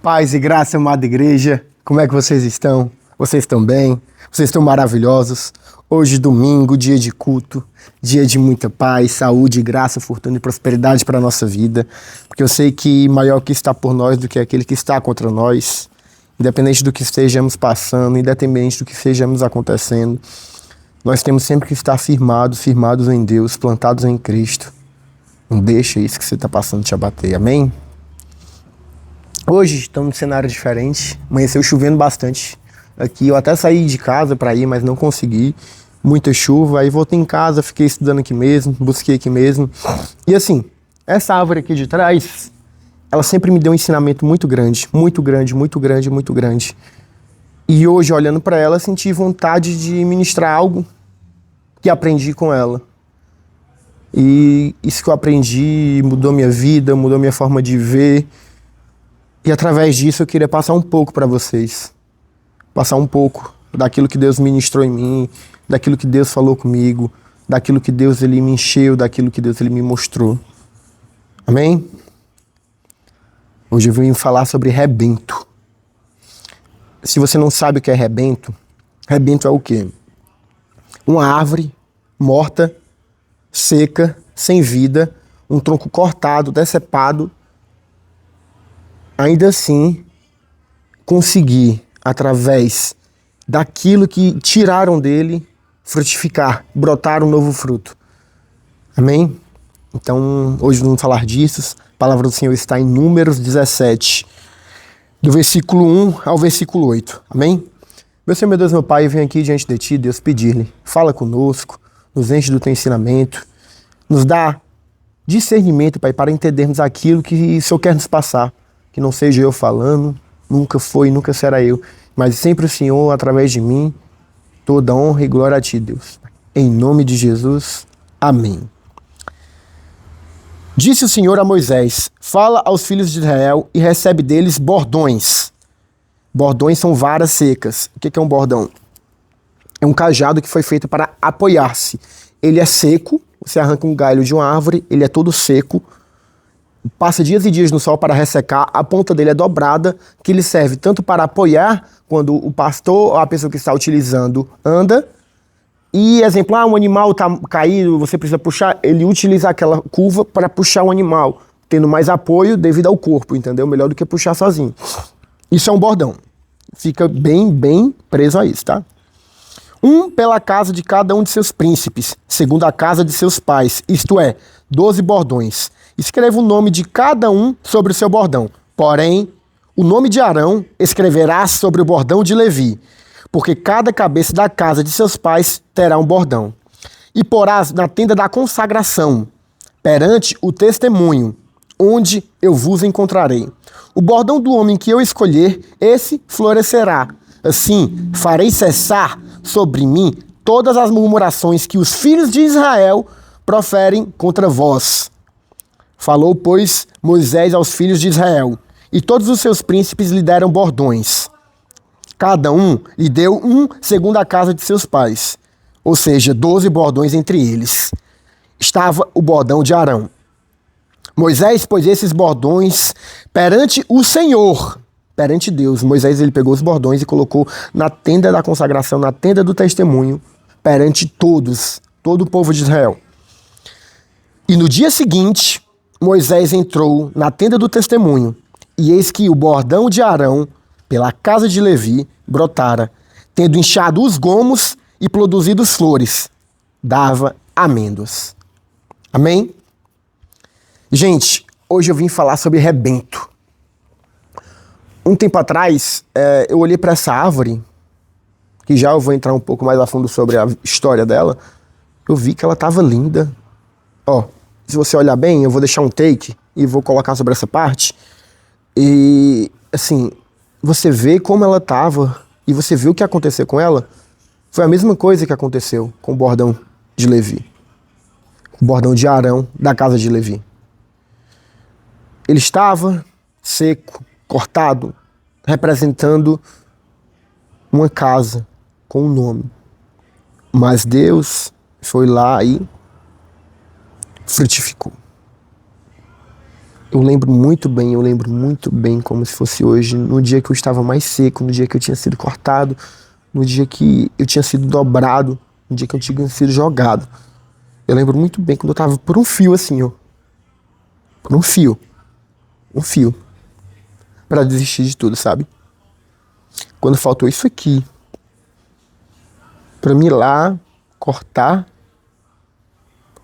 Paz e graça, amada igreja. Como é que vocês estão? Vocês estão bem? Vocês estão maravilhosos? Hoje, domingo, dia de culto, dia de muita paz, saúde, graça, fortuna e prosperidade para a nossa vida. Porque eu sei que maior que está por nós do que aquele que está contra nós. Independente do que estejamos passando, independente do que estejamos acontecendo, nós temos sempre que estar firmados em Deus, plantados em Cristo. Não deixa isso que você está passando te abater, amém? Hoje estamos num cenário diferente, amanheceu chovendo bastante aqui, eu até saí de casa para ir, mas não consegui, muita chuva, aí voltei em casa, fiquei estudando aqui mesmo, busquei aqui mesmo, e assim, essa árvore aqui de trás, ela sempre me deu um ensinamento muito grande, muito grande, muito grande, muito grande, e hoje olhando para ela, senti vontade de ministrar algo que aprendi com ela. E isso que eu aprendi mudou minha vida, mudou minha forma de ver. E através disso eu queria passar um pouco para vocês. Passar um pouco daquilo que Deus ministrou em mim, daquilo que Deus falou comigo, daquilo que Deus ele me encheu, daquilo que Deus ele me mostrou. Amém? Hoje eu vim falar sobre rebento. Se você não sabe o que é rebento, rebento é o quê? Uma árvore morta, seca, sem vida, um tronco cortado, decepado, ainda assim conseguir, através daquilo que tiraram dele, frutificar, brotar um novo fruto. Amém? Então, hoje vamos falar disso. A palavra do Senhor está em Números 17, do versículo 1 ao versículo 8. Amém? Meu Senhor, meu Deus, meu Pai, eu venho aqui diante de Ti, Deus, pedir-lhe, fala conosco, nos enche do Teu ensinamento, nos dá discernimento, Pai, para entendermos aquilo que o Senhor quer nos passar. Que não seja eu falando, nunca foi, nunca será eu, mas sempre o Senhor, através de mim, toda honra e glória a Ti, Deus. Em nome de Jesus, amém. Disse o Senhor a Moisés, fala aos filhos de Israel e recebe deles bordões. Bordões são varas secas. O que é um bordão? É um cajado que foi feito para apoiar-se. Ele é seco, você arranca um galho de uma árvore, ele é todo seco, passa dias e dias no sol para ressecar, a ponta dele é dobrada, que ele serve tanto para apoiar quando o pastor ou a pessoa que está utilizando anda, e exemplo, um animal está caído, você precisa puxar, ele utiliza aquela curva para puxar o animal, tendo mais apoio devido ao corpo, entendeu? Melhor do que puxar sozinho. Isso é um bordão. Fica bem preso a isso, tá? Pela casa de cada um de seus príncipes, segundo a casa de seus pais, isto é, 12 bordões. Escreva o nome de cada um sobre o seu bordão. Porém, o nome de Arão escreverá sobre o bordão de Levi, porque cada cabeça da casa de seus pais terá um bordão. E porás na tenda da consagração, perante o testemunho, onde eu vos encontrarei. O bordão do homem que eu escolher, esse florescerá. Assim, farei cessar sobre mim todas as murmurações que os filhos de Israel proferem contra vós. Falou, pois, Moisés aos filhos de Israel, e todos os seus príncipes lhe deram bordões. Cada um lhe deu um segundo a casa de seus pais, ou seja, 12 bordões entre eles. Estava o bordão de Arão. Moisés pôs esses bordões perante o Senhor, perante Deus. Moisés ele pegou os bordões e colocou na tenda da consagração, na tenda do testemunho, perante todos, todo o povo de Israel. E no dia seguinte, Moisés entrou na tenda do testemunho, e eis que o bordão de Arão, pela casa de Levi, brotara, tendo inchado os gomos e produzido flores, dava amêndoas. Amém? Gente, hoje eu vim falar sobre rebento. Um tempo atrás, eu olhei para essa árvore, que já eu vou entrar um pouco mais a fundo sobre a história dela, eu vi que ela estava linda. Ó, se você olhar bem, eu vou deixar um take e vou colocar sobre essa parte. E, assim, você vê como ela estava e você vê o que aconteceu com ela. Foi a mesma coisa que aconteceu com o bordão de Levi. O bordão de Arão, da casa de Levi. Ele estava seco, cortado, representando uma casa com um nome. Mas Deus foi lá e frutificou. Eu lembro muito bem como se fosse hoje, no dia que eu estava mais seco, no dia que eu tinha sido cortado, no dia que eu tinha sido dobrado, no dia que eu tinha sido jogado. Eu lembro muito bem quando eu tava por um fio assim, ó. Por um fio, pra desistir de tudo, sabe? Quando faltou isso aqui, pra me ir lá, cortar,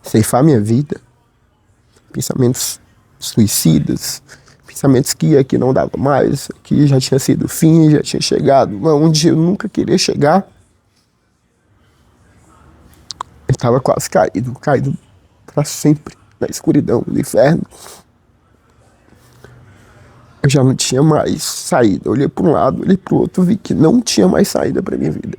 ceifar minha vida, pensamentos suicidas, pensamentos que aqui não dava mais, que já tinha sido o fim, já tinha chegado onde eu nunca queria chegar. Eu estava quase caído para sempre na escuridão do inferno. Eu já não tinha mais saída. Eu olhei para um lado, olhei para o outro, vi que não tinha mais saída para minha vida.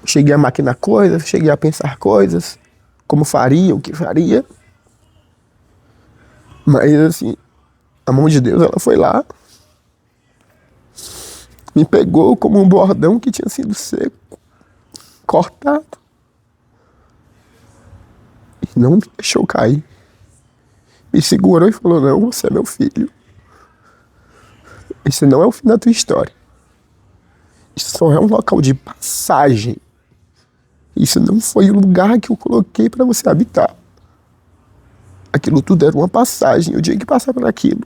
Cheguei a maquinar coisas, cheguei a pensar coisas, como faria, o que faria. Mas assim, a mão de Deus, ela foi lá, me pegou como um bordão que tinha sido seco, cortado, e não me deixou cair. Me segurou e falou: não, você é meu filho. Esse não é o fim da tua história. Isso só é um local de passagem. Isso não foi o lugar que eu coloquei para você habitar. Aquilo tudo era uma passagem. Eu tinha que passar por aquilo.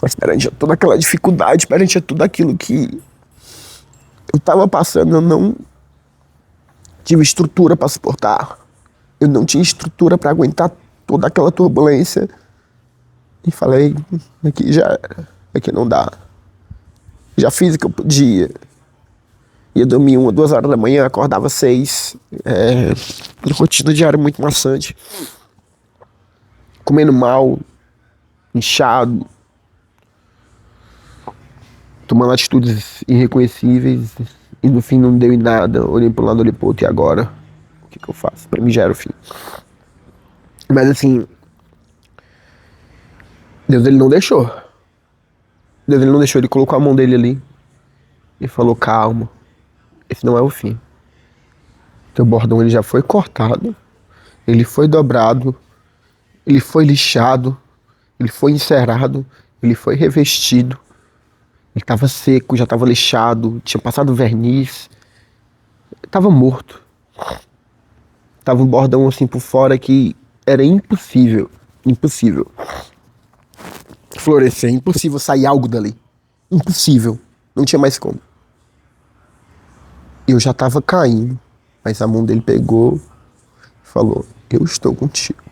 Mas perante toda aquela dificuldade, perante tudo aquilo que eu estava passando, eu não tive estrutura para suportar. Eu não tinha estrutura para aguentar toda aquela turbulência. E falei: aqui já era. Aqui não dá. Já fiz o que eu podia. Ia dormir 1, 2 horas da manhã, acordava 6. Rotina diária muito maçante. Comendo mal, inchado, tomando atitudes irreconhecíveis. E no fim não deu em nada. Olhei para um lado, olhei para o outro. E agora? O que eu faço? Para mim já era o fim. Mas assim, Deus, ele não deixou. Deus, ele não deixou. Ele colocou a mão dele ali e falou: calma, esse não é o fim. Teu bordão, ele já foi cortado, ele foi dobrado, ele foi lixado, ele foi encerado, ele foi revestido. Ele estava seco, já estava lixado, tinha passado verniz, estava morto. Tava um bordão assim por fora que era impossível florescer, impossível sair algo dali. Impossível, não tinha mais como. Eu já estava caindo, mas a mão dele pegou e falou: eu estou contigo.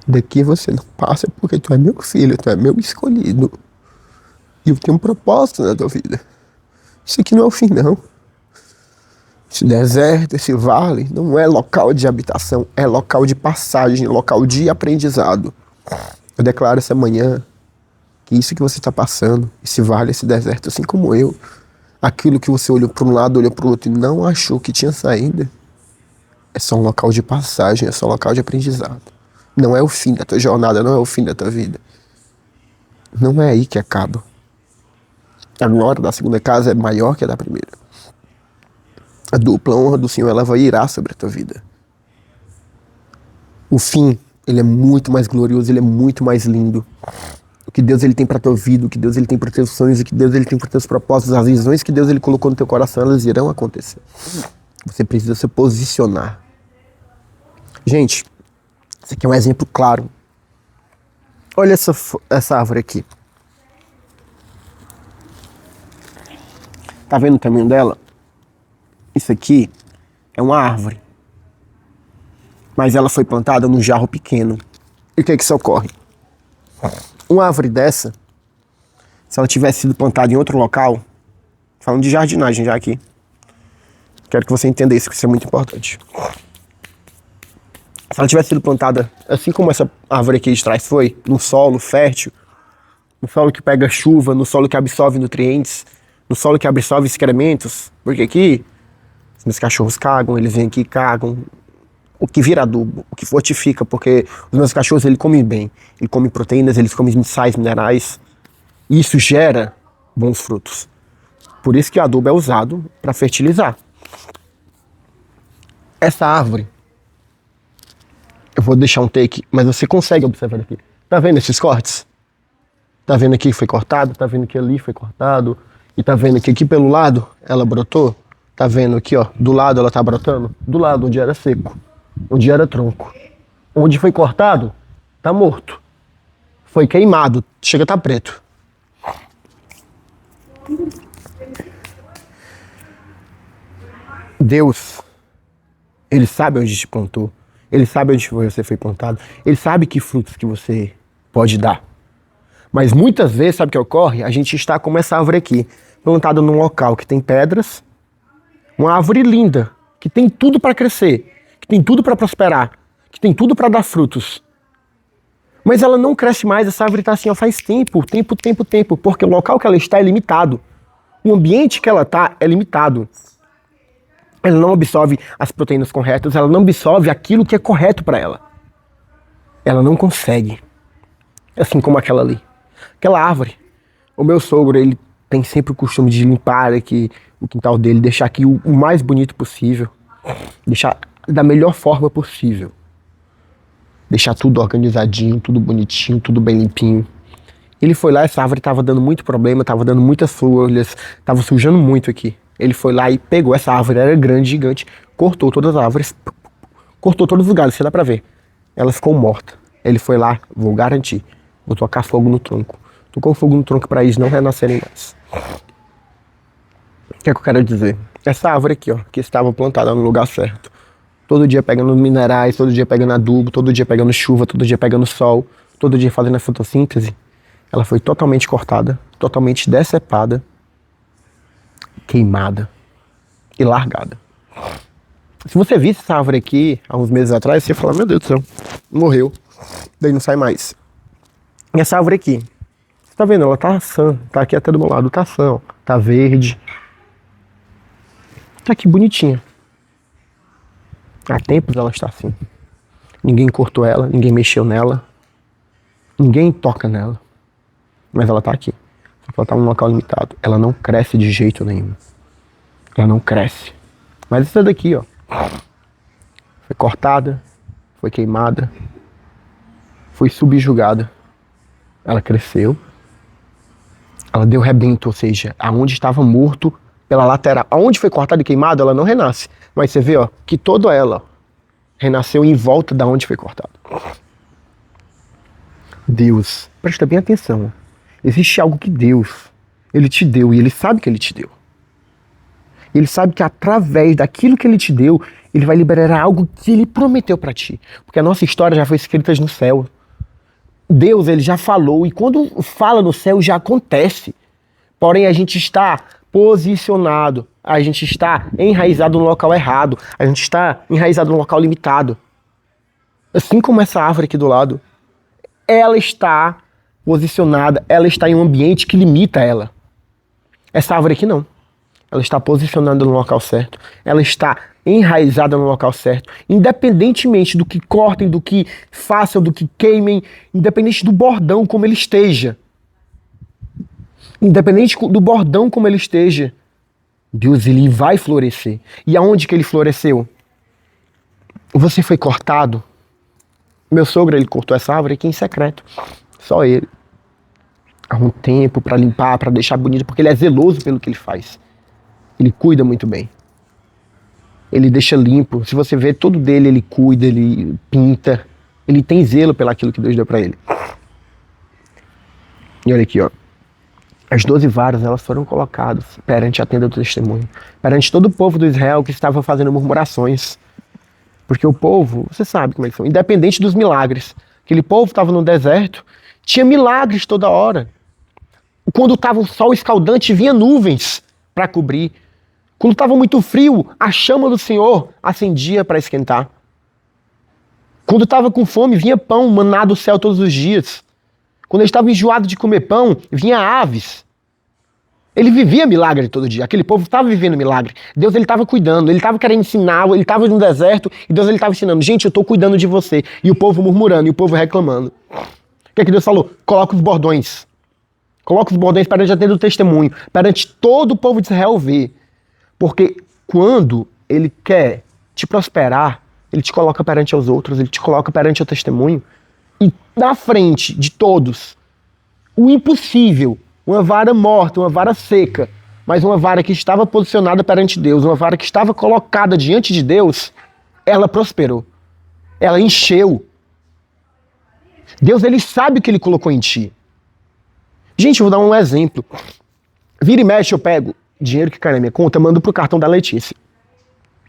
Daqui você não passa porque tu é meu filho, tu é meu escolhido. E eu tenho um propósito na tua vida. Isso aqui não é o fim, não. Esse deserto, esse vale, não é local de habitação, é local de passagem, local de aprendizado. Eu declaro essa manhã que isso que você está passando, esse vale, esse deserto, assim como eu, aquilo que você olhou para um lado, olhou para o outro e não achou que tinha saída, é só um local de passagem, é só um local de aprendizado. Não é o fim da tua jornada, não é o fim da tua vida. Não é aí que acaba. A glória da segunda casa é maior que a da primeira. A dupla honra do Senhor, ela vai irar sobre a tua vida. O fim, ele é muito mais glorioso, ele é muito mais lindo. O que Deus ele tem para tua vida, o que Deus ele tem para teus sonhos, o que Deus ele tem para teus propósitos, as visões que Deus ele colocou no teu coração, elas irão acontecer. Você precisa se posicionar. Gente, esse aqui é um exemplo claro. Olha essa árvore aqui. Tá vendo o tamanho dela? Isso aqui é uma árvore. Mas ela foi plantada num jarro pequeno. E o que é que isso ocorre? Uma árvore dessa, se ela tivesse sido plantada em outro local, falando de jardinagem já aqui, quero que você entenda isso, que isso é muito importante. Se ela tivesse sido plantada, assim como essa árvore aqui de trás foi, no solo fértil, no solo que pega chuva, no solo que absorve nutrientes, no solo que absorve excrementos, porque aqui os meus cachorros cagam, eles vêm aqui e cagam, o que vira adubo, o que fortifica, porque os meus cachorros, eles comem bem, eles comem proteínas, eles comem sais minerais, e isso gera bons frutos. Por isso que o adubo é usado para fertilizar. Essa árvore Eu vou deixar um take, mas você consegue observar aqui. Tá vendo esses cortes? Tá vendo aqui que foi cortado? Tá vendo que ali foi cortado? E tá vendo que aqui pelo lado ela brotou? Tá vendo aqui, ó, do lado ela tá brotando? Do lado onde era seco, onde era tronco. Onde foi cortado, tá morto. Foi queimado, chega a tá preto. Deus, Ele sabe onde te plantou. Ele sabe onde você foi plantado. Ele sabe que frutos que você pode dar. Mas muitas vezes, sabe o que ocorre? A gente está como essa árvore aqui, plantada num local que tem pedras, uma árvore linda, que tem tudo para crescer, que tem tudo para prosperar, que tem tudo para dar frutos. Mas ela não cresce mais, essa árvore está assim, ó, faz tempo, porque o local que ela está é limitado. O ambiente que ela está é limitado. Ela não absorve as proteínas corretas, ela não absorve aquilo que é correto para ela. Ela não consegue. Assim como aquela ali. Aquela árvore. O meu sogro, ele tem sempre o costume de limpar aqui o quintal dele, deixar aqui o mais bonito possível. Deixar da melhor forma possível. Deixar tudo organizadinho, tudo bonitinho, tudo bem limpinho. Ele foi lá, essa árvore estava dando muito problema, estava dando muitas folhas, estava sujando muito aqui. Ele foi lá e pegou essa árvore, era grande, gigante, cortou todas as árvores, cortou todos os galhos, você dá pra ver. Ela ficou morta. Ele foi lá, vou garantir, vou tocar fogo no tronco. Tocou fogo no tronco para eles não renascerem mais. O que é que eu quero dizer? Essa árvore aqui, ó, que estava plantada no lugar certo. Todo dia pegando minerais, todo dia pegando adubo, todo dia pegando chuva, todo dia pegando sol, todo dia fazendo a fotossíntese. Ela foi totalmente cortada, totalmente decepada, queimada e largada. Se você visse essa árvore aqui, há uns meses atrás, você ia falar, meu Deus do céu, morreu. Daí não sai mais. E essa árvore aqui, você tá vendo? Ela tá sã, tá aqui até do meu lado, tá sã, ó, tá verde. Tá aqui bonitinha. Há tempos ela está assim. Ninguém cortou ela, ninguém mexeu nela. Ninguém toca nela. Mas ela tá aqui. Só que ela tá num local limitado. Ela não cresce de jeito nenhum. Ela não cresce. Mas essa daqui, ó. Foi cortada. Foi queimada. Foi subjugada. Ela cresceu. Ela deu rebento, ou seja, aonde estava morto pela lateral. Aonde foi cortada e queimada, ela não renasce. Mas você vê, ó, que toda ela ó, renasceu em volta da onde foi cortado. Deus, presta bem atenção. Existe algo que Deus, Ele te deu e Ele sabe que Ele te deu. Ele sabe que através daquilo que Ele te deu, Ele vai liberar algo que Ele prometeu para ti. Porque a nossa história já foi escrita no céu. Deus, Ele já falou e quando fala no céu já acontece. Porém a gente está posicionado, a gente está enraizado no local errado, a gente está enraizado no local limitado. Assim como essa árvore aqui do lado, ela está posicionada, ela está em um ambiente que limita ela. Essa árvore aqui não. Ela está posicionada no local certo, ela está enraizada no local certo, independentemente do que cortem, do que façam, do que queimem, independente do bordão como ele esteja. Independente do bordão como ele esteja, Deus, ele vai florescer. E aonde que ele floresceu? Você foi cortado. Meu sogro, ele cortou essa árvore aqui em secreto. Só ele. Há um tempo para limpar, para deixar bonito, porque ele é zeloso pelo que ele faz. Ele cuida muito bem. Ele deixa limpo. Se você vê todo dele, ele cuida, ele pinta. Ele tem zelo pelo aquilo que Deus deu para ele. E olha aqui, ó. As 12 varas, elas foram colocadas perante a tenda do testemunho. Perante todo o povo do Israel que estava fazendo murmurações. Porque o povo, você sabe como eles são, independente dos milagres. Aquele povo estava no deserto, tinha milagres toda hora. Quando estava o sol escaldante, vinha nuvens para cobrir. Quando estava muito frio, a chama do Senhor acendia para esquentar. Quando estava com fome, vinha pão, maná do céu todos os dias. Quando ele estava enjoado de comer pão, vinha aves. Ele vivia milagre todo dia. Aquele povo estava vivendo milagre. Deus, ele estava cuidando, ele estava querendo ensinar, ele estava no deserto e Deus, ele estava ensinando. Gente, eu estou cuidando de você. E o povo murmurando, e o povo reclamando. O que é que Deus falou? Coloca os bordões. Coloca os bordões perante a tenda do testemunho, perante todo o povo de Israel ver. Porque quando ele quer te prosperar, Ele te coloca perante aos outros, ele te coloca perante o testemunho. E na frente de todos, o impossível, uma vara morta, uma vara seca, mas uma vara que estava posicionada perante Deus, uma vara que estava colocada diante de Deus, ela prosperou. Ela encheu. Deus, ele sabe o que ele colocou em ti. Gente, eu vou dar um exemplo. Vira e mexe, eu pego dinheiro que cai na minha conta, mando pro cartão da Letícia.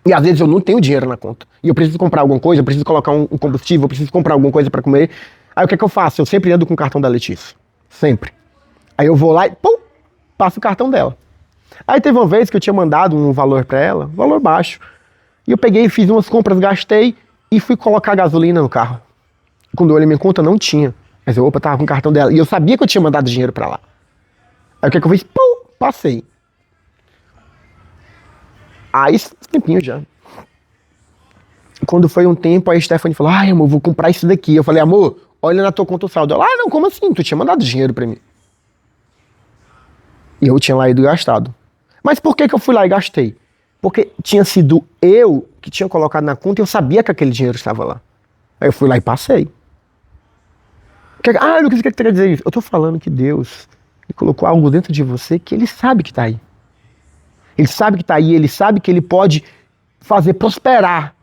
E às vezes eu não tenho dinheiro na conta. E eu preciso comprar alguma coisa, eu preciso colocar um combustível, eu preciso comprar alguma coisa pra comer. Aí o que é que eu faço? Eu sempre ando com o cartão da Letícia. Sempre. Aí eu vou lá e pum, passo o cartão dela. Aí teve uma vez que eu tinha mandado um valor pra ela, um valor baixo. E eu peguei, fiz umas compras, gastei e fui colocar gasolina no carro. Quando eu olhei minha conta, não tinha. Mas eu, tava com o cartão dela. E eu sabia que eu tinha mandado dinheiro pra lá. Aí o que é que eu fiz? Pum, passei. Aí, tempinho já. Quando foi um tempo, aí a Stephanie falou, ai, amor, vou comprar isso daqui. Eu falei, amor, olha na tua conta o saldo. Ela, não, como assim? Tu tinha mandado dinheiro pra mim. E eu tinha lá ido gastado. Mas por que eu fui lá e gastei? Porque tinha sido eu que tinha colocado na conta e eu sabia que aquele dinheiro estava lá. Aí eu fui lá e passei. Lucas, o que quer dizer isso? Eu tô falando que Deus colocou algo dentro de você que ele sabe que tá aí. Ele sabe que tá aí, ele sabe que ele pode fazer prosperar.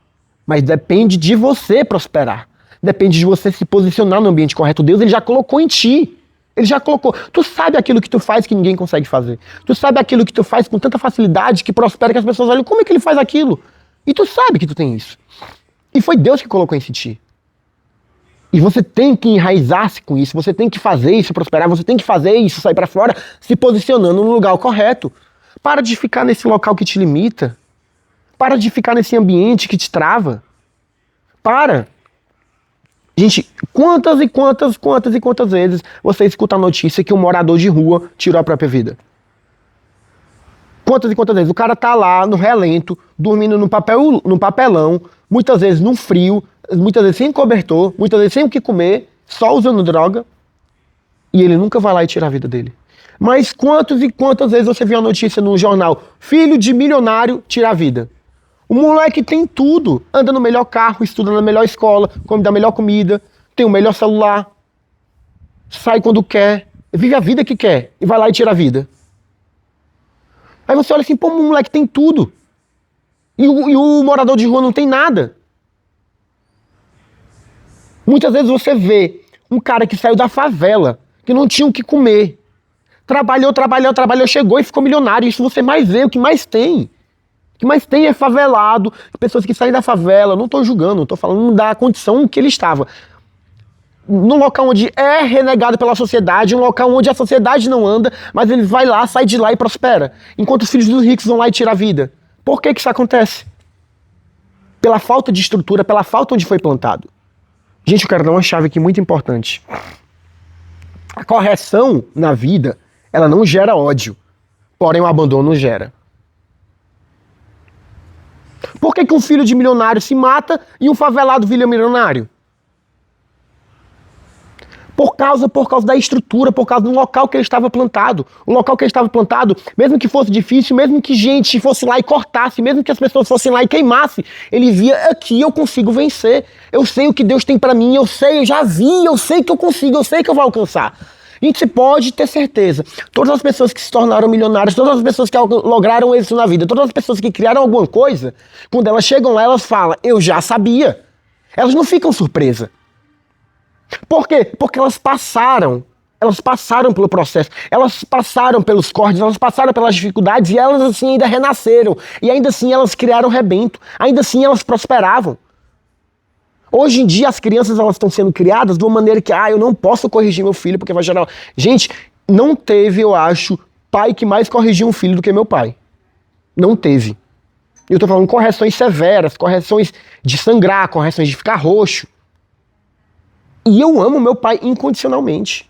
Mas depende de você prosperar. Depende de você se posicionar no ambiente correto. Deus, ele já colocou em ti. Ele já colocou. Tu sabe aquilo que tu faz que ninguém consegue fazer. Tu sabe aquilo que tu faz com tanta facilidade que prospera que as pessoas olham, como é que ele faz aquilo? E tu sabe que tu tem isso. E foi Deus que colocou isso em ti. E você tem que enraizar-se com isso, você tem que fazer isso prosperar, você tem que fazer isso sair pra fora, se posicionando no lugar correto. Para de ficar nesse local que te limita. Para de ficar nesse ambiente que te trava. Para. Gente, quantas vezes você escuta a notícia que um morador de rua tirou a própria vida? Quantas vezes? O cara tá lá no relento, dormindo no papelão, muitas vezes no frio, muitas vezes sem cobertor, muitas vezes sem o que comer, só usando droga, e ele nunca vai lá e tira a vida dele. Mas quantas vezes você viu a notícia no jornal, filho de milionário tira a vida? O moleque tem tudo, anda no melhor carro, estuda na melhor escola, come da melhor comida, tem o melhor celular, sai quando quer, vive a vida que quer e vai lá e tira a vida. Aí você olha assim, pô, o moleque tem tudo. E o morador de rua não tem nada. Muitas vezes você vê um cara que saiu da favela, que não tinha o que comer. Trabalhou, chegou e ficou milionário. Isso você mais vê, o que mais tem. O que mais tem é favelado, pessoas que saem da favela. Não estou julgando, não estou falando da condição que ele estava. Num local onde é renegado pela sociedade, um local onde a sociedade não anda, mas ele vai lá, sai de lá e prospera. Enquanto os filhos dos ricos vão lá e tiram a vida. Por que isso acontece? Pela falta de estrutura, pela falta onde foi plantado. Gente, eu quero dar uma chave aqui muito importante. A correção na vida, ela não gera ódio, porém o abandono gera. Por que um filho de milionário se mata e um favelado vira milionário? Por causa da estrutura, por causa do local que ele estava plantado. O local que ele estava plantado, mesmo que fosse difícil, mesmo que gente fosse lá e cortasse, mesmo que as pessoas fossem lá e queimassem, ele via, aqui eu consigo vencer. Eu sei o que Deus tem pra mim, eu já vi, eu sei que eu consigo, eu sei que eu vou alcançar. A gente pode ter certeza, todas as pessoas que se tornaram milionárias, todas as pessoas que lograram êxito na vida, todas as pessoas que criaram alguma coisa, quando elas chegam lá, elas falam, eu já sabia. Elas não ficam surpresas. Por quê? Porque elas passaram pelo processo, elas passaram pelos cortes, elas passaram pelas dificuldades e elas assim ainda renasceram, e ainda assim elas criaram rebento, ainda assim elas prosperavam. Hoje em dia as crianças elas estão sendo criadas de uma maneira que, eu não posso corrigir meu filho porque vai gerar... Gente, não teve, eu acho, pai que mais corrigiu um filho do que meu pai. Não teve. Eu tô falando correções severas, correções de sangrar, correções de ficar roxo. E eu amo meu pai incondicionalmente.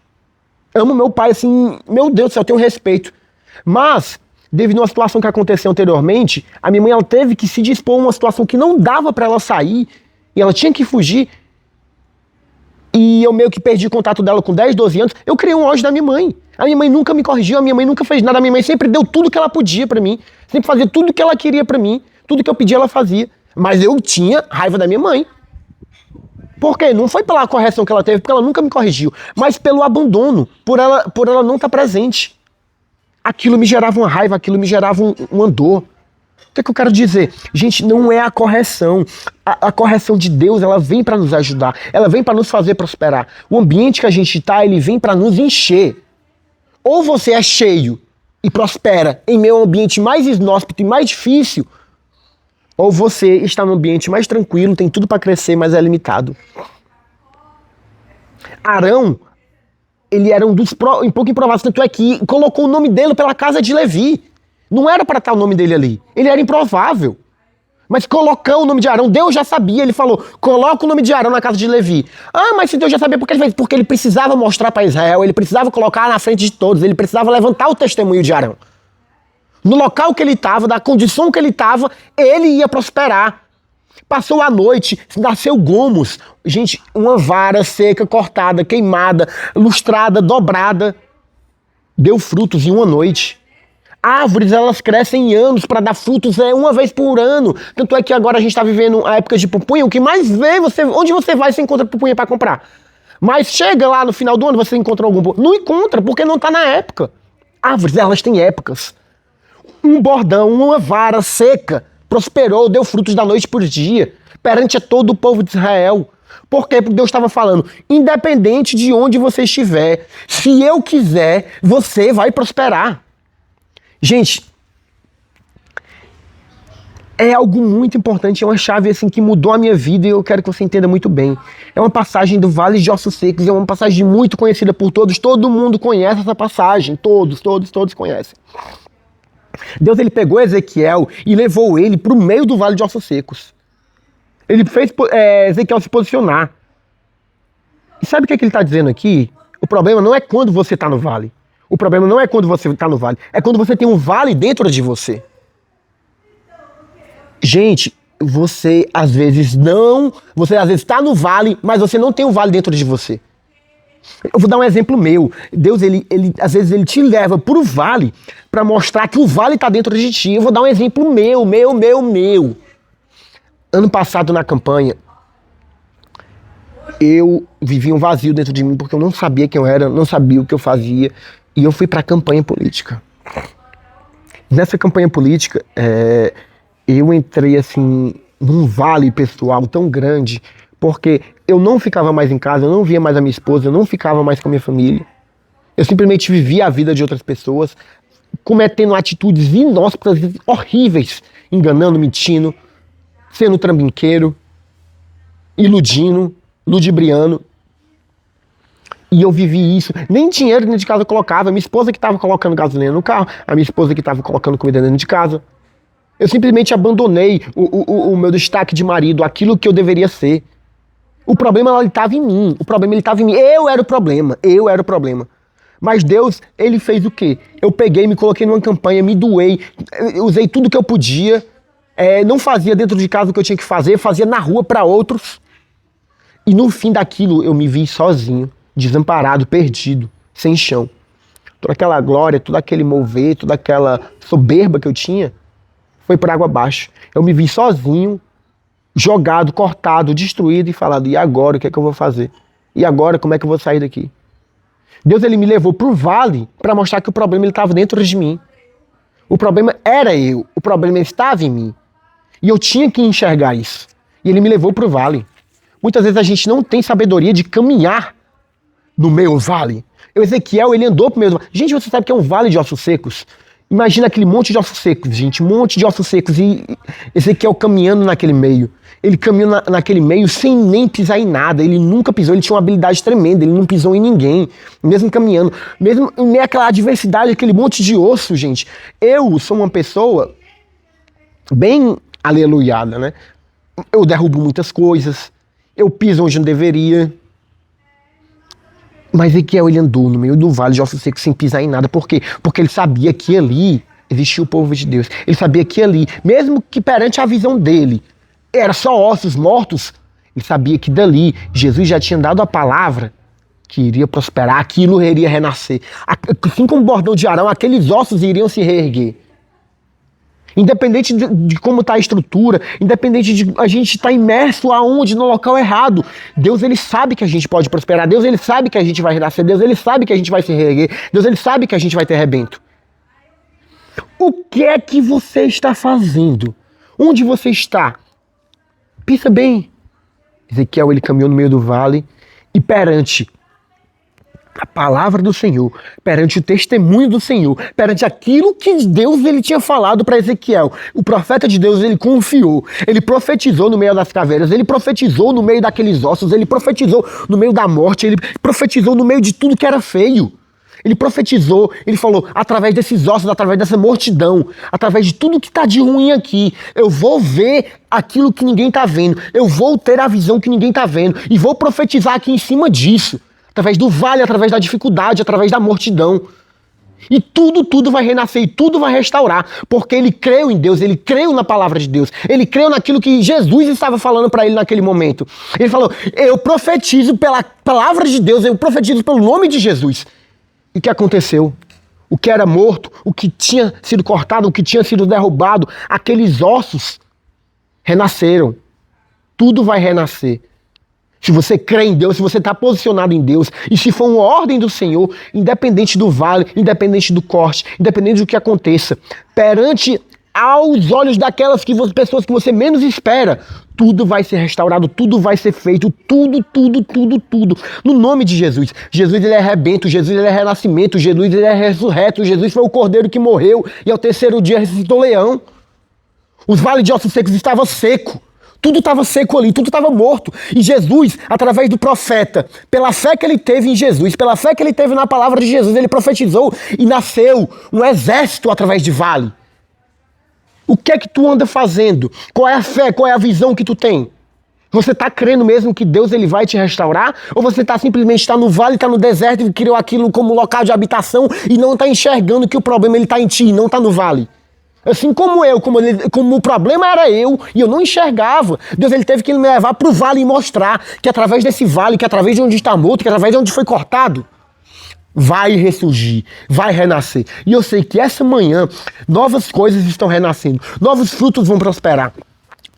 Amo meu pai, assim, meu Deus do céu, eu tenho respeito. Mas, devido a uma situação que aconteceu anteriormente, a minha mãe ela teve que se dispor a uma situação que não dava pra ela sair, e ela tinha que fugir. E eu meio que perdi o contato dela com 10, 12 anos. Eu criei um ódio da minha mãe. A minha mãe nunca me corrigiu, a minha mãe nunca fez nada. A minha mãe sempre deu tudo que ela podia pra mim. Sempre fazia tudo que ela queria pra mim. Tudo que eu pedia, ela fazia. Mas eu tinha raiva da minha mãe. Por quê? Não foi pela correção que ela teve, porque ela nunca me corrigiu, mas pelo abandono, por ela não estar presente. Aquilo me gerava uma raiva, aquilo me gerava uma dor. O que é que eu quero dizer? Gente, não é a correção. A correção de Deus, ela vem para nos ajudar. Ela vem para nos fazer prosperar. O ambiente que a gente está, ele vem para nos encher. Ou você é cheio e prospera em meio a um ambiente mais inóspito e mais difícil, ou você está num ambiente mais tranquilo, tem tudo para crescer, mas é limitado. Arão, ele era um pouco improváveis, tanto é que colocou o nome dele pela casa de Levi. Não era para estar o nome dele ali. Ele era improvável. Mas colocou o nome de Arão, Deus já sabia, ele falou, coloca o nome de Arão na casa de Levi. Ah, mas se Deus já sabia, por que ele fez? Porque ele precisava mostrar para Israel, ele precisava colocar na frente de todos, ele precisava levantar o testemunho de Arão. No local que ele estava, da condição que ele estava, ele ia prosperar. Passou a noite, nasceu gomos. Gente, uma vara seca, cortada, queimada, lustrada, dobrada. Deu frutos em uma noite. Árvores, elas crescem em anos para dar frutos uma vez por ano. Tanto é que agora a gente está vivendo a época de pupunha. O que mais vê, onde você vai, você encontra pupunha para comprar. Mas chega lá no final do ano, você encontra algum... Não encontra, porque não está na época. Árvores, elas têm épocas. Um bordão, uma vara seca, prosperou, deu frutos da noite por dia, perante a todo o povo de Israel. Por quê? Porque Deus estava falando, independente de onde você estiver, se eu quiser, você vai prosperar. Gente, é algo muito importante, é uma chave assim que mudou a minha vida e eu quero que você entenda muito bem. É uma passagem do Vale de Ossos Secos, é uma passagem muito conhecida por todos, todo mundo conhece essa passagem, todos conhecem. Deus, ele pegou Ezequiel e levou ele para o meio do Vale de Ossos Secos. Ele fez Ezequiel se posicionar. E sabe o que ele está dizendo aqui? O problema não é quando você está no vale. O problema não é quando você está no vale. É quando você tem um vale dentro de você. Gente, você às vezes está no vale, mas você não tem um vale dentro de você. Eu vou dar um exemplo meu. Deus, às vezes ele te leva pro vale para mostrar que o vale está dentro de ti. Eu vou dar um exemplo meu. Ano passado na campanha, eu vivi um vazio dentro de mim porque eu não sabia quem eu era, não sabia o que eu fazia e eu fui pra campanha política. Nessa campanha política, eu entrei assim num vale pessoal tão grande porque eu não ficava mais em casa, eu não via mais a minha esposa, eu não ficava mais com a minha família. Eu simplesmente vivia a vida de outras pessoas, cometendo atitudes inóspitas, horríveis, enganando, mentindo, sendo trambiqueiro, iludindo, ludibriando. E eu vivi isso. Nem dinheiro dentro de casa eu colocava. A minha esposa que estava colocando gasolina no carro, a minha esposa que estava colocando comida dentro de casa. Eu simplesmente abandonei o meu destaque de marido, aquilo que eu deveria ser. O problema estava em mim. Eu era o problema. Mas Deus, ele fez o quê? Eu peguei, me coloquei numa campanha, me doei, usei tudo que eu podia, não fazia dentro de casa o que eu tinha que fazer, fazia na rua para outros. E no fim daquilo eu me vi sozinho, desamparado, perdido, sem chão. Toda aquela glória, todo aquele mover, toda aquela soberba que eu tinha, foi por água abaixo. Eu me vi sozinho, jogado, cortado, destruído e falado, e agora o que é que eu vou fazer? E agora como é que eu vou sair daqui? Deus, ele me levou pro vale para mostrar que o problema estava dentro de mim. O problema era eu, o problema estava em mim. E eu tinha que enxergar isso. E ele me levou pro vale. Muitas vezes a gente não tem sabedoria de caminhar no meio vale. O Ezequiel, ele andou pro meio do vale. Gente, você sabe que é um vale de ossos secos? Imagina aquele monte de ossos secos, gente, um monte de ossos secos. E Ezequiel caminhando naquele meio. Ele caminhou naquele meio sem nem pisar em nada. Ele nunca pisou, ele tinha uma habilidade tremenda. Ele não pisou em ninguém, mesmo caminhando. Mesmo em meio àquela adversidade, aquele monte de osso, gente. Eu sou uma pessoa bem aleluiada, né? Eu derrubo muitas coisas. Eu piso onde não deveria. Mas Ezequiel, ele andou no meio do vale de ossos secos sem pisar em nada. Por quê? Porque ele sabia que ali existia o povo de Deus. Ele sabia que ali, mesmo que perante a visão dele, era só ossos mortos, ele sabia que dali Jesus já tinha dado a palavra que iria prosperar, aquilo iria renascer. Assim como o bordão de Arão, aqueles ossos iriam se reerguer. Independente de como está a estrutura, independente de a gente estar imerso aonde, no local errado, Deus ele sabe que a gente pode prosperar, Deus ele sabe que a gente vai renascer, Deus ele sabe que a gente vai se reerguer, Deus ele sabe que a gente vai ter rebento. O que é que você está fazendo? Onde você está? Pensa bem. Ezequiel ele caminhou no meio do vale e perante a palavra do Senhor, perante o testemunho do Senhor, perante aquilo que Deus ele tinha falado para Ezequiel. O profeta de Deus ele confiou, ele profetizou no meio das caveiras, ele profetizou no meio daqueles ossos, ele profetizou no meio da morte, ele profetizou no meio de tudo que era feio. Ele profetizou, ele falou, através desses ossos, através dessa mortidão, através de tudo que está de ruim aqui, eu vou ver aquilo que ninguém está vendo, eu vou ter a visão que ninguém está vendo, e vou profetizar aqui em cima disso, através do vale, através da dificuldade, através da mortidão. E tudo vai renascer, e tudo vai restaurar, porque ele creu em Deus, ele creu na palavra de Deus, ele creu naquilo que Jesus estava falando para ele naquele momento. Ele falou, eu profetizo pela palavra de Deus, eu profetizo pelo nome de Jesus. E o que aconteceu? O que era morto, o que tinha sido cortado, o que tinha sido derrubado, aqueles ossos renasceram. Tudo vai renascer. Se você crê em Deus, se você está posicionado em Deus, e se for uma ordem do Senhor, independente do vale, independente do corte, independente do que aconteça, perante aos olhos daquelas pessoas que você menos espera, tudo vai ser restaurado, tudo vai ser feito, tudo. No nome de Jesus. Jesus ele é rebento, Jesus ele é renascimento, Jesus ele é ressurreto, Jesus foi o cordeiro que morreu e ao terceiro dia ressuscitou leão. Os vales de ossos secos estavam secos. Tudo estava seco ali, tudo estava morto. E Jesus, através do profeta, pela fé que ele teve em Jesus, pela fé que ele teve na palavra de Jesus, ele profetizou e nasceu um exército através de vale. O que é que tu anda fazendo? Qual é a fé, qual é a visão que tu tem? Você está crendo mesmo que Deus ele vai te restaurar? Ou você está simplesmente no vale, está no deserto e criou aquilo como local de habitação e não está enxergando que o problema está em ti, não está no vale? Assim como eu, como o problema era eu e eu não enxergava, Deus ele teve que me levar para o vale e mostrar que através desse vale, que através de onde está morto, que através de onde foi cortado, vai ressurgir, vai renascer. E eu sei que essa manhã novas coisas estão renascendo, novos frutos vão prosperar.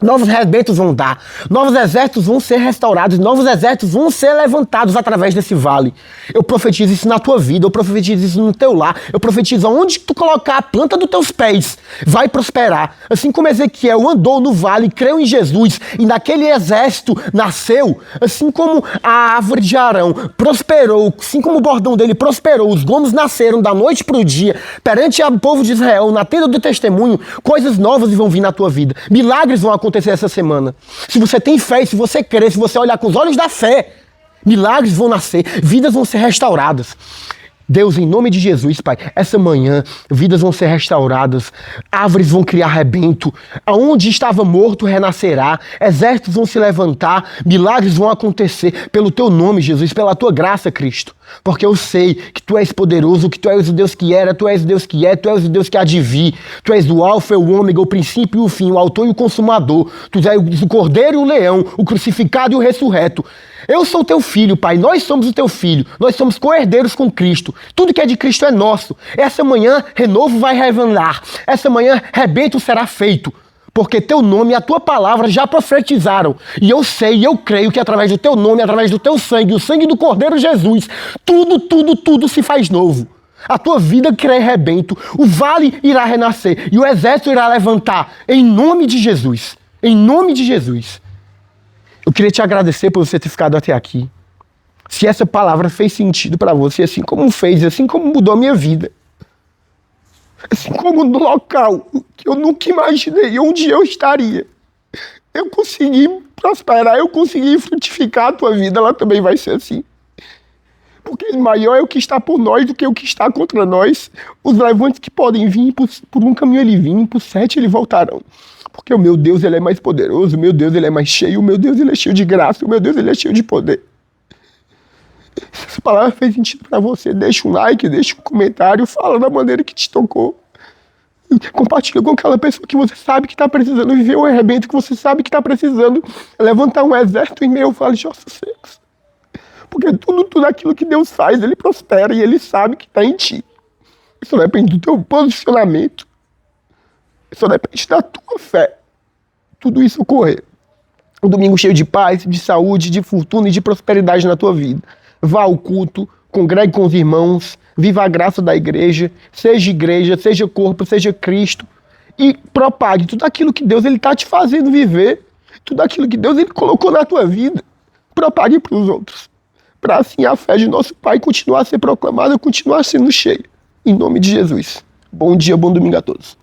Novos rebentos vão dar, novos exércitos vão ser restaurados, novos exércitos vão ser levantados através desse vale. Eu profetizo isso na tua vida, eu profetizo isso no teu lar, eu profetizo onde tu colocar a planta dos teus pés, vai prosperar. Assim como Ezequiel andou no vale, creu em Jesus e naquele exército nasceu, assim como a árvore de Arão prosperou, assim como o bordão dele prosperou, os gomos nasceram da noite para o dia, perante o povo de Israel, na tenda do testemunho, coisas novas vão vir na tua vida, milagres vão acontecer essa semana. Se você tem fé, se você crer, se você olhar com os olhos da fé, milagres vão nascer, vidas vão ser restauradas. Deus, em nome de Jesus, Pai, essa manhã, vidas vão ser restauradas, árvores vão criar rebento, aonde estava morto renascerá, exércitos vão se levantar, milagres vão acontecer pelo Teu nome, Jesus, pela Tua graça, Cristo. Porque eu sei que Tu és poderoso, que Tu és o Deus que era, Tu és o Deus que é, Tu és o Deus que há de vir, Tu és o alfa e o ômega, o princípio e o fim, o autor e o consumador, Tu és o cordeiro e o leão, o crucificado e o ressurreto. Eu sou teu filho, Pai, nós somos o teu filho, nós somos co-herdeiros com Cristo, tudo que é de Cristo é nosso. Essa manhã, renovo vai revelar, essa manhã, rebento será feito, porque teu nome e a tua palavra já profetizaram, e eu sei e eu creio que através do teu nome, através do teu sangue, o sangue do Cordeiro Jesus, tudo se faz novo. A tua vida crê rebento, o vale irá renascer, e o exército irá levantar, em nome de Jesus, em nome de Jesus. Eu queria te agradecer por você ter ficado até aqui. Se essa palavra fez sentido para você, assim como fez, assim como mudou a minha vida. Assim como no local que eu nunca imaginei onde eu estaria. Eu consegui prosperar, eu consegui frutificar a tua vida, ela também vai ser assim. Porque maior é o que está por nós do que o que está contra nós. Os levantes que podem vir, por um caminho ele vem, por 7 eles voltarão. Porque o meu Deus, ele é mais poderoso, o meu Deus, ele é mais cheio, o meu Deus, ele é cheio de graça, o meu Deus, ele é cheio de poder. Se essa palavra fez sentido para você, deixa um like, deixa um comentário, fala da maneira que te tocou. Compartilha com aquela pessoa que você sabe que está precisando viver o arrebento, que você sabe que está precisando levantar um exército em meio ao vale de ossos secos. Porque tudo aquilo que Deus faz, ele prospera e ele sabe que está em ti. Isso depende do teu posicionamento. Só depende da tua fé. Tudo isso ocorrer. Um domingo cheio de paz, de saúde, de fortuna e de prosperidade na tua vida. Vá ao culto, congregue com os irmãos, viva a graça da igreja, seja corpo, seja Cristo, e propague tudo aquilo que Deus está te fazendo viver, tudo aquilo que Deus colocou na tua vida, propague para os outros, para assim a fé de nosso Pai continuar a ser proclamada, continuar sendo cheia. Em nome de Jesus. Bom dia, bom domingo a todos.